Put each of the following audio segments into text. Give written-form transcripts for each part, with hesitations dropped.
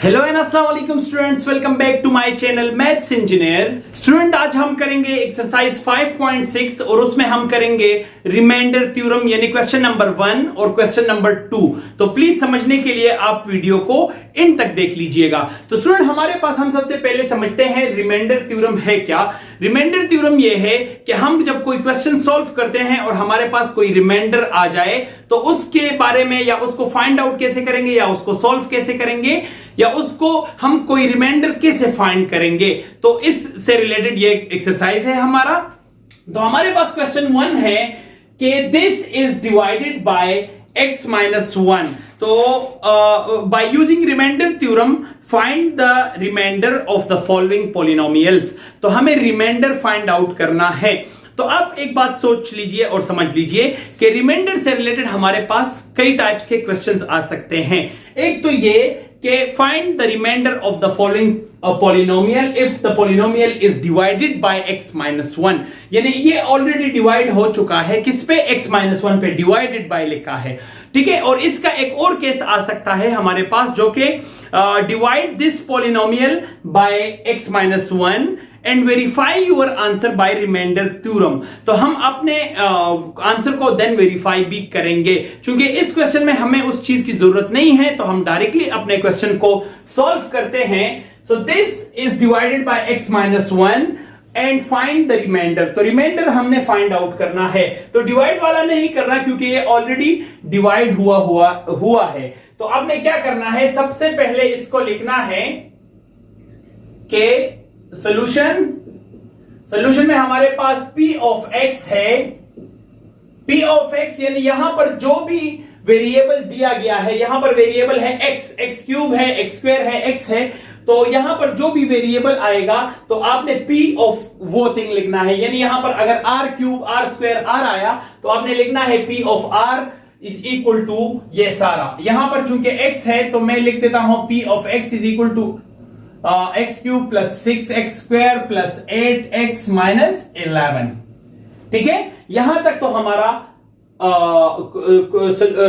Hello and अस्सलाम वालेकुम students, welcome back to my channel maths engineer. Student, आज हम करेंगे एक्सरसाइज 5.6 और उसमें हम करेंगे रिमाइंडर थ्योरम यानी क्वेश्चन नंबर 1 और क्वेश्चन नंबर 2। तो प्लीज समझने के लिए आप वीडियो को इन तक देख लीजिएगा। तो स्टूडेंट, हमारे पास हम सबसे पहले समझते हैं रिमाइंडर थ्योरम है क्या। रिमाइंडर थ्योरम यह है कि हम जब कोई क्वेश्चन सॉल्व करते हैं और हमारे पास कोई रिमाइंडर आ जाए तो उसके बारे में या उसको फाइंड आउट कैसे करेंगे या उसको सॉल्व कैसे करेंगे या उसको हम कोई रिमाइंडर कैसे फाइंड करेंगे। तो इससे रिलेटेड ये एक्सरसाइज है हमारा। तो हमारे पास क्वेश्चन 1 है कि this is divided by x minus 1। तो by using remainder theorem find the remainder of the following polynomials. तो हमें रिमाइंडर फाइंड आउट करना है। तो आप एक बात सोच लीजिए और समझ लीजिए कि रिमाइंडर से रिलेटेड हमारे पास कई टाइप्स के क्वेश्चंस आ सकते हैं। एक तो ये कि find the remainder of the following polynomial if the polynomial is divided by x minus 1। यानी ये ऑलरेडी डिवाइड हो चुका है, किस पे, x माइनस 1 पे, डिवाइडेड बाय लिखा है, ठीक है। और इसका एक और केस आ सकता है हमारे पास जो कि divide this polynomial by x minus 1 and verify your answer by remainder theorem. तो हम अपने आंसर को देन वेरीफाई भी करेंगे। क्योंकि इस क्वेश्चन में हमें उस चीज की जरूरत नहीं है तो हम डायरेक्टली अपने क्वेश्चन को सॉल्व करते हैं। So this is divided by x minus 1 and find the remainder. तो रिमाइंडर हमने फाइंड आउट करना है। तो डिवाइड वाला नहीं करना क्योंकि ये ऑलरेडी डिवाइड हुआ है। तो आपने क्या करना है, सबसे पहले इसको लिखना है कि सॉल्यूशन में हमारे पास p ऑफ x है। p ऑफ x यानी यहां पर जो भी वेरिएबल दिया गया है, यहां पर वेरिएबल है x क्यूब है, x स्क्वायर है, x है। तो यहां पर जो भी वेरिएबल आएगा तो आपने p ऑफ वो थिंग लिखना है। यानी यहां पर अगर r cube, r square, r आया तो आपने लिखना है p of r is equal to ये सारा। यहां पर चूंकि x है तो मैं लिख देता हूं p of x is equal to x cube plus 6x square plus 8x minus 11। ठीक है, यहां तक तो हमारा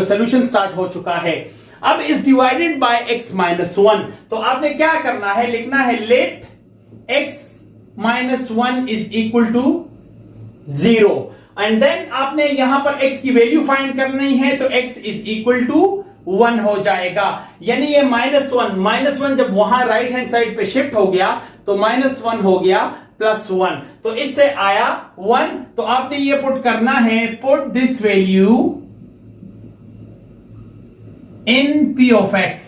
सॉल्यूशन स्टार्ट हो चुका है। अब इस डिवाइडेड बाय x माइनस 1, तो आपने क्या करना है, लिखना है let x minus 1 is equal to 0 and then आपने यहां पर x की वैल्यू फाइंड करनी है तो x इज इक्वल टू 1 हो जाएगा। यानी ये माइनस 1 जब वहां राइट हैंड साइड पे शिफ्ट हो गया तो माइनस 1 हो गया प्लस 1। तो इससे आया 1। तो आपने ये पुट करना है, put this value in p of x।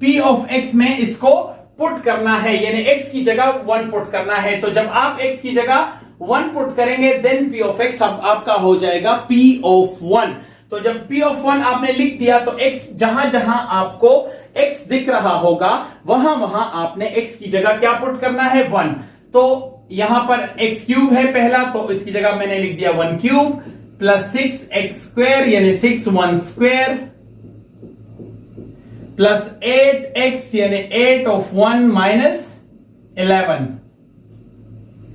p of x में इसको पुट करना है, यानी x की जगह 1 पुट करना है। तो जब आप x की जगह 1 पुट करेंगे देन p ऑफ x आपका हो जाएगा p ऑफ 1। तो जब p ऑफ 1 आपने लिख दिया तो x जहां जहां आपको x दिख रहा होगा वहां वहां आपने x की जगह क्या पुट करना है, 1। तो यहां पर x क्यूब है पहला, तो इसकी जगह मैंने लिख दिया 1 क्यूब प्लस 6x स्क्वायर यानी 6 1 स्क्वायर प्लस 8x यानी 8 ऑफ 1 माइनस 11।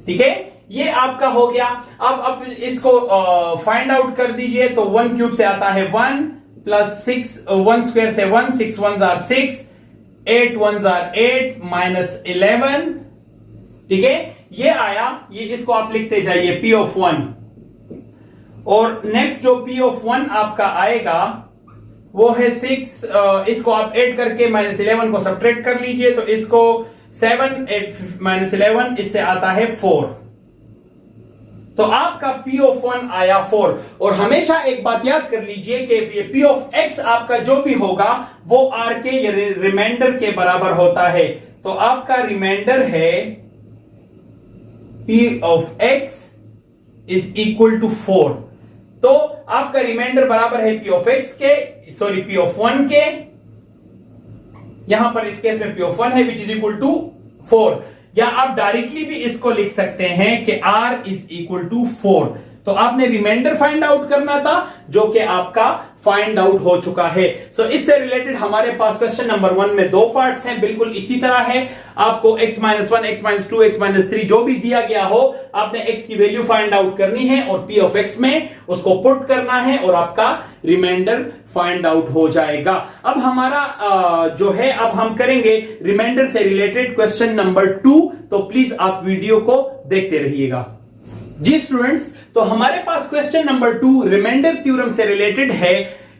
ठीक है, ये आपका हो गया। अब इसको फाइंड आउट कर दीजिए। तो 1 क्यूब से आता है 1 प्लस 6 1 स्क्वायर से 1, 6 1 जार 6, 8 1 जार 8 माइनस 11। ठीक है, ये आया। ये इसको आप लिखते जाइए p ऑफ 1। और नेक्स्ट जो p ऑफ 1 आपका आएगा वो है 6। इसको आप ऐड करके माइनस 11 को सब्ट्रैक्ट कर लीजिए। तो इसको 7 8 माइनस 11 इससे आता है 4। तो आपका p ऑफ 1 आया 4। और हमेशा एक बात याद कर लीजिए कि ये p ऑफ x आपका जो भी होगा वो r के रिमाइंडर के बराबर होता है। तो आपका रिमाइंडर है p of x is equal to 4। तो आपका रिमाइंडर बराबर है p ऑफ x के, सॉरी p ऑफ 1 के। यहां पर इस केस में p ऑफ 1 है विच इज इक्वल टू 4। या आप डायरेक्टली भी इसको लिख सकते हैं कि r इज इक्वल टू 4। तो आपने रिमाइंडर फाइंड आउट करना था जो कि आपका फाइंड आउट हो चुका है। सो इससे रिलेटेड हमारे पास क्वेश्चन नंबर 1 में 2 पार्ट्स हैं, बिल्कुल इसी तरह है। आपको x-1, x-2, x-3 जो भी दिया गया हो, आपने x की वैल्यू फाइंड आउट करनी है और p ऑफ x में उसको पुट करना है और आपका रिमाइंडर फाइंड आउट हो जाएगा। अब हमारा जो है, अब हम करेंगे रिमाइंडर से रिलेटेड क्वेश्चन नंबर 2, तो प्लीज आप वीडियो को देखते रहिएगा। जी स्टूडेंट्स, तो हमारे पास क्वेश्चन नंबर 2 रिमाइंडर थ्योरम से रिलेटेड है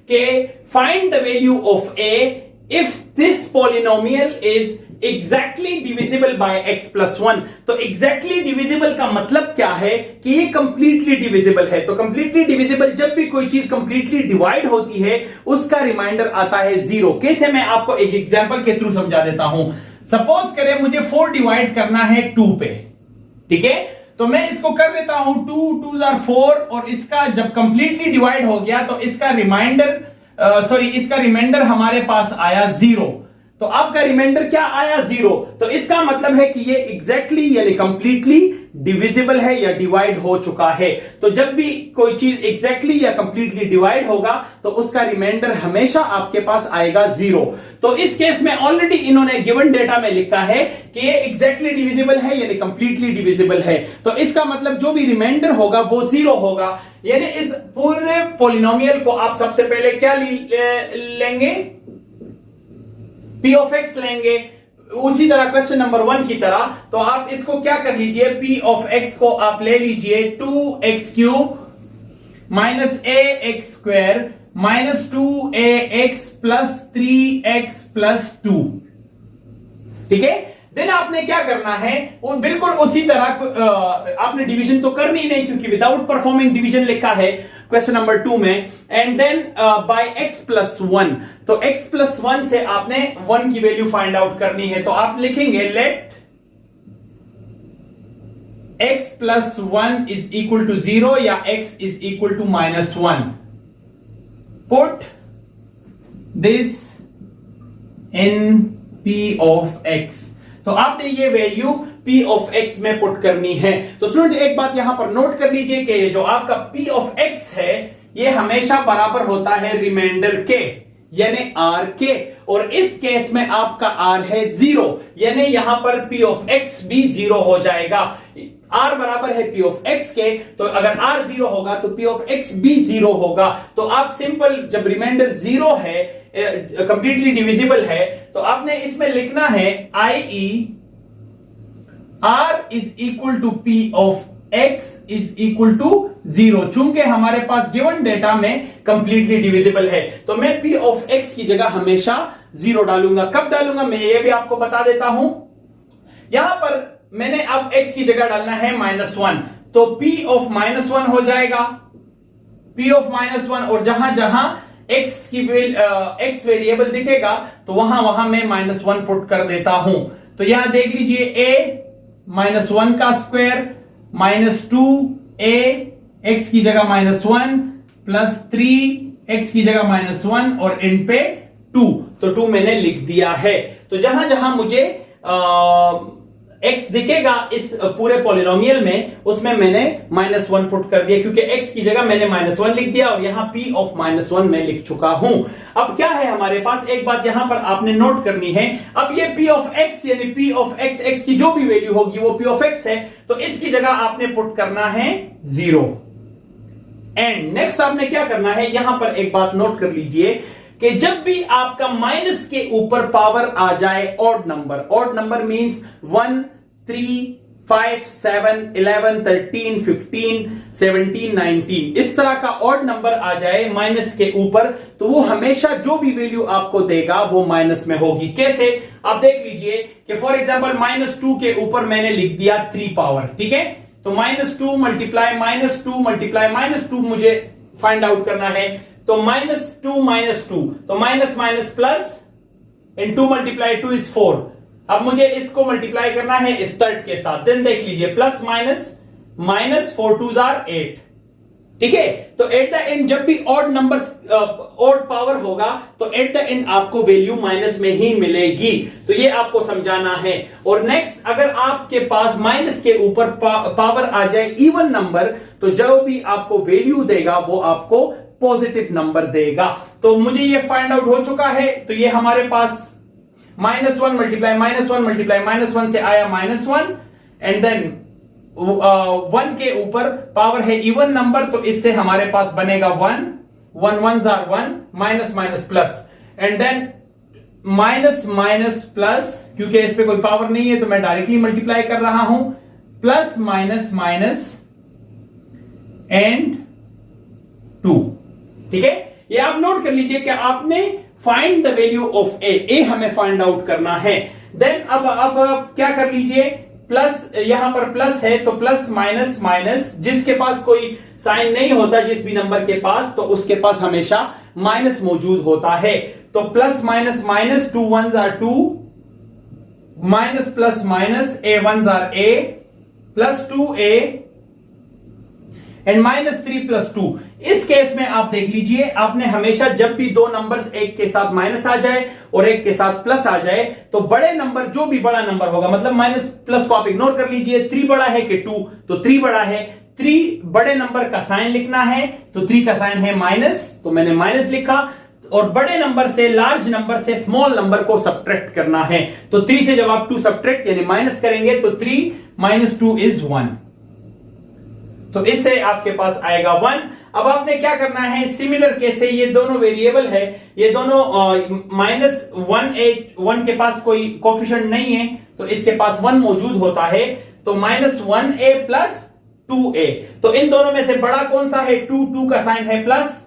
कि find the value of a if this polynomial is exactly divisible by x plus 1। तो एग्जैक्टली डिविजिबल का मतलब क्या है कि ये कंप्लीटली डिविजिबल है। तो कंप्लीटली डिविजिबल, जब भी कोई चीज कंप्लीटली डिवाइड होती है उसका रिमाइंडर आता है 0। कैसे, मैं आपको एक एग्जांपल के थ्रू समझा देता हूं। सपोज करें मुझे 4 डिवाइड करना है 2 पे, ठीक है, तो मैं इसको कर देता हूं 2 2 आर 4 और इसका जब कंप्लीटली डिवाइड हो गया तो इसका रिमाइंडर हमारे पास आया 0। तो आपका रिमाइंडर क्या आया? 0। तो इसका मतलब है कि ये एग्जैक्टली यानी कंप्लीटली डिविजिबल है या डिवाइड हो चुका है। तो जब भी कोई चीज एग्जैक्टली या कंप्लीटली डिवाइड होगा तो उसका रिमाइंडर हमेशा आपके पास आएगा 0। तो इस केस में ऑलरेडी इन्होंने गिवन डेटा में लिखा है कि ये एग्जैक्टली डिविजिबल है यानी कंप्लीटली डिविजिबल है। तो इसका मतलब जो भी रिमाइंडर होगा वो 0 होगा। यानी इस पूरे पॉलिनोमियल को आप सबसे पहले क्या लेंगे? p ऑफ x लेंगे, उसी तरह क्वेश्चन नंबर 1 की तरह। तो आप इसको क्या कर लीजिए, p ऑफ x को आप ले लीजिए 2x³ minus ax square minus 2ax plus 3x plus 2, ठीक है। देन आपने क्या करना है, वो बिल्कुल उसी तरह आपने डिवीजन तो करनी ही नहीं क्योंकि विदाउट परफॉर्मिंग डिवीजन लिखा है क्वेश्चन नंबर 2 में। And then by x plus 1, तो x प्लस 1 से आपने 1 की वैल्यू फाइंड आउट करनी है। तो आप लिखेंगे let x plus 1 is equal to 0 या x is equal to -1। Put this in p of x। तो आपने ये वैल्यू p ऑफ x में पुट करनी है। तो स्टूडेंट एक बात यहां पर नोट कर लीजिए कि जो आपका p ऑफ x है ये हमेशा बराबर होता है रिमाइंडर के यानी r के, और इस केस में आपका r है 0, यानी यहां पर p ऑफ x भी 0 हो जाएगा। r बराबर है p ऑफ x के, तो अगर r 0 होगा तो p ऑफ x भी 0 होगा। तो आप सिंपल, जब रिमाइंडर 0 है, कंप्लीटली डिविजिबल है, तो आपने इसमें लिखना है i.e. r is equal to p of x is equal to 0। चूंकि हमारे पास गिवन डेटा में कंप्लीटली डिविजिबल है तो मैं p ऑफ x की जगह हमेशा 0 डालूंगा। कब डालूंगा मैं ये भी आपको बता देता हूं। यहां पर मैंने अब x की जगह डालना है -1, तो p ऑफ -1 हो जाएगा, p ऑफ -1, और जहां जहां x वेरिएबल दिखेगा तो वहां वहां मैं -1 पुट कर देता हूं। तो यहां देख लीजिए a -1 का स्क्वायर -2a x की जगह -1 प्लस 3x की जगह -1 और एंड पे 2। तो 2 मैंने लिख दिया है। तो जहां जहां मुझे x दिखेगा इस पूरे पॉलिनोमियल में, उसमें मैंने -1 पुट कर दिया क्योंकि x की जगह मैंने -1 लिख दिया और यहां p ऑफ -1 मैं लिख चुका हूं। अब क्या है हमारे पास, एक बात यहां पर आपने नोट करनी है। अब ये p ऑफ x यानी p ऑफ x की जो भी वैल्यू होगी वो p ऑफ x है, तो इसकी जगह आपने पुट करना है 0। एंड नेक्स्ट आपने क्या करना है, यहां पर एक बात नोट कर लीजिए कि जब भी आपका माइनस के ऊपर पावर आ जाए ऑड नंबर मींस 1 3 5 7 11 13 15 17 19, इस तरह का ऑड नंबर आ जाए माइनस के ऊपर, तो वो हमेशा जो भी वैल्यू आपको देगा वो माइनस में होगी। कैसे, आप देख लीजिए कि फॉर एग्जांपल -2 के ऊपर मैंने लिख दिया 3 पावर, ठीक है। तो -2 मल्टीप्लाई -2 मुझे फाइंड आउट करना है। तो -2 तो minus minus plus in 2 multiply 2 is 4। अब मुझे इसको मल्टीप्लाई करना है इस थर्ड के साथ। देन देख लीजिए प्लस माइनस 4 2s are 8, ठीक है। तो एट द एंड जब भी ऑड नंबर्स ऑड पावर होगा तो एट द एंड आपको वैल्यू माइनस में ही मिलेगी। तो ये आपको समझाना है। और नेक्स्ट, अगर आपके पास माइनस के ऊपर पावर आ जाए इवन नंबर, तो जो भी आपको वैल्यू देगा वो आपको पॉजिटिव नंबर देगा। तो मुझे ये फाइंड आउट हो चुका है। तो ये हमारे पास -1 मल्टीप्लाई -1 मल्टीप्लाई -1 से आया -1 एंड देन 1 के ऊपर पावर है इवन नंबर, तो इससे हमारे पास बनेगा 1 1 1 आर 1 minus minus plus and then minus minus plus, क्योंकि इस पे कोई पावर नहीं है तो मैं डायरेक्टली मल्टीप्लाई कर रहा हूं, प्लस माइनस माइनस एंड 2। ठीक है, ये आप नोट कर लीजिए कि आपने फाइंड द वैल्यू ऑफ ए हमें फाइंड आउट करना है। देन अब क्या कर लीजिए, प्लस यहां पर प्लस है तो प्लस माइनस माइनस, जिसके पास कोई साइन नहीं होता जिस भी नंबर के पास, तो उसके पास हमेशा माइनस मौजूद होता है। तो प्लस माइनस माइनस 2 1s आर 2 minus plus minus a 1s आर a plus 2a and -3 plus 2। इस केस में आप देख लीजिए, आपने हमेशा जब भी दो नंबर्स एक के साथ माइनस आ जाए और एक के साथ प्लस आ जाए, तो बड़े नंबर जो भी बड़ा नंबर होगा, मतलब माइनस प्लस को आप इग्नोर कर लीजिए, 3 बड़ा है कि 2, तो 3 बड़ा है। 3 बड़े नंबर का साइन लिखना है, तो 3 का साइन है माइनस, तो मैंने माइनस लिखा। और बड़े नंबर से, लार्ज नंबर से स्मॉल नंबर को सब्ट्रैक्ट करना है, तो 3 से जब आप 2 सब्ट्रैक्ट यानी माइनस करेंगे तो 3 - 2 इज 1, तो इससे आपके पास आएगा 1। अब आपने क्या करना है, सिमिलर केस से ये दोनों वेरिएबल है, ये दोनों -1 के पास कोई कोफिशिएंट नहीं है, तो इसके पास 1 मौजूद होता है, तो -1a प्लस 2a। तो इन दोनों में से बड़ा कौन सा है, 2 का साइन है प्लस,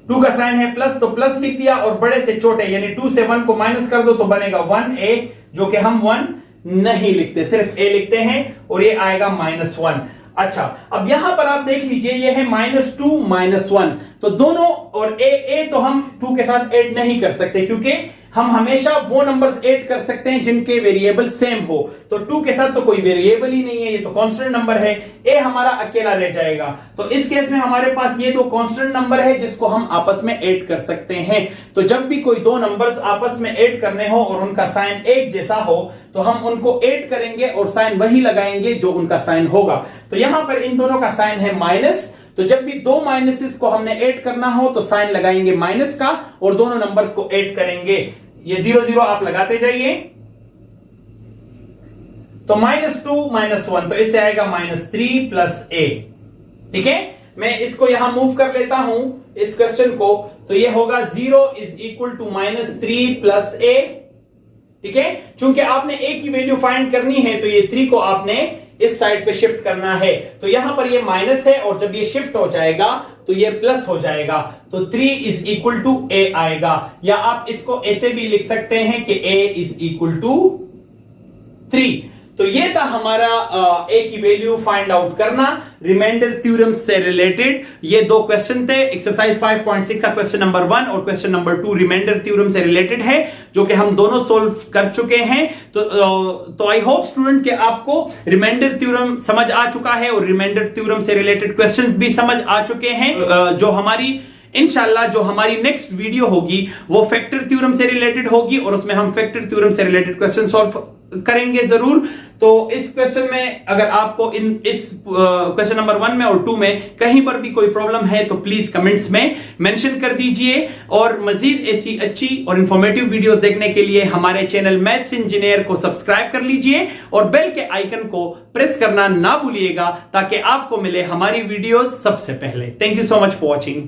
2 का साइन है प्लस, तो प्लस लिख दिया। और बड़े से छोटे यानी 2 से 1 को माइनस कर दो तो बनेगा 1a, जो कि हम 1 नहीं लिखते, सिर्फ a लिखते हैं, और ये आएगा -1। अच्छा, अब यहां पर आप देख लीजिए, ये है -2 -1, तो दोनों, और a तो हम 2 के साथ ऐड नहीं कर सकते, क्योंकि हम हमेशा वो नंबर्स ऐड कर सकते हैं जिनके वेरिएबल सेम हो। तो 2 के साथ तो कोई वेरिएबल ही नहीं है, ये तो कांस्टेंट नंबर है, a हमारा अकेला रह जाएगा। तो इस केस में हमारे पास ये दो कांस्टेंट नंबर है जिसको हम आपस में ऐड कर सकते हैं। तो जब भी कोई दो नंबर्स आपस में ऐड करने हो और उनका साइन एक जैसा हो, तो हम उनको ऐड करेंगे और साइन वही लगाएंगे जो उनका साइन होगा। तो यहां पर इन दोनों का साइन है माइनस, तो जब भी दो माइनसेस को हमने ऐड करना हो तो साइन लगाएंगे माइनस का और दोनों नंबर्स को ऐड करेंगे। ये 0 0 आप लगाते जाइए, तो -2 -1, तो इससे आएगा -3 प्लस a। ठीक है, मैं इसको यहां मूव कर लेता हूं इस क्वेश्चन को, तो ये होगा 0 = -3 प्लस a। ठीक है, चूंकि आपने a की वैल्यू फाइंड करनी है, तो ये 3 को आपने इस साइड पे शिफ्ट करना है। तो यहां पर ये माइनस है और जब ये शिफ्ट हो जाएगा तो ये प्लस हो जाएगा, तो 3 = a आएगा। या आप इसको ऐसे भी लिख सकते हैं कि a = 3। तो ये था हमारा a की वैल्यू फाइंड आउट करना रिमाइंडर थ्योरम से रिलेटेड। ये दो क्वेश्चन थे, एक्सरसाइज 5.6 का क्वेश्चन नंबर 1 और क्वेश्चन नंबर 2 रिमाइंडर थ्योरम से रिलेटेड है, जो कि हम दोनों सोल्व कर चुके हैं। तो आई होप स्टूडेंट के आपको रिमाइंडर थ्योरम समझ आ चुका है और रिमाइंडर थ्योरम से रिलेटेड क्वेश्चंस भी समझ आ चुके हैं। जो हमारी इंशाल्लाह जो हमारी नेक्स्ट वीडियो होगी वो फैक्टर थ्योरम से रिलेटेड होगी और उसमें हम फैक्टर थ्योरम से रिलेटेड क्वेश्चन सॉल्व करेंगे जरूर। तो इस क्वेश्चन में अगर आपको इस क्वेश्चन नंबर 1 में और 2 में कहीं पर भी कोई प्रॉब्लम है तो प्लीज कमेंट्स में मेंशन कर दीजिए। और मजीद ऐसी अच्छी और इंफॉर्मेटिव वीडियोस देखने के लिए हमारे चैनल मैथ्स इंजीनियर को सब्सक्राइब कर लीजिए और बेल के आइकन को प्रेस करना ना भूलिएगा ताकि आपको मिले हमारी वीडियोस सबसे पहले। Thank you so much for watching.